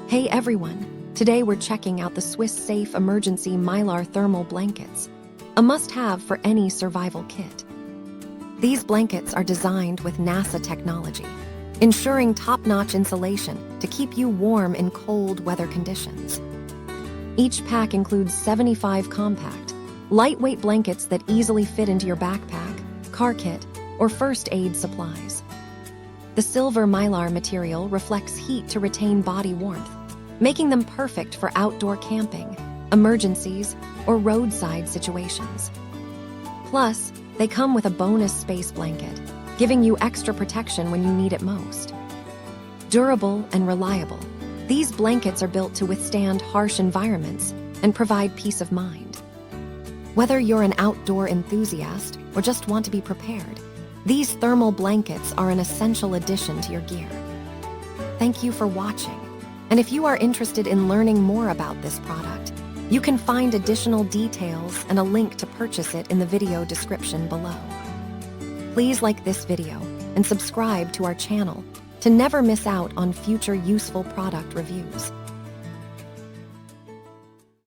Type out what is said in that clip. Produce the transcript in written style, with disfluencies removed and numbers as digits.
Hey everyone! Today we're checking out the Swiss-safe emergency Mylar thermal blankets, a must-have for any survival kit. These blankets are designed with NASA technology, ensuring top-notch insulation to keep you warm in cold weather conditions. Each pack includes 75 compact, lightweight blankets that easily fit into your backpack, car kit, or first aid supplies. The silver Mylar material reflects heat to retain body warmth, making them perfect for outdoor camping, emergencies, or roadside situations. Plus, they come with a bonus space blanket, giving you extra protection when you need it most. Durable and reliable, these blankets are built to withstand harsh environments and provide peace of mind. Whether you're an outdoor enthusiast or just want to be prepared, these thermal blankets are an essential addition to your gear. Thank you for watching, and if you are interested in learning more about this product, you can find additional details and a link to purchase it in the video description below. Please like this video and subscribe to our channel to never miss out on future useful product reviews.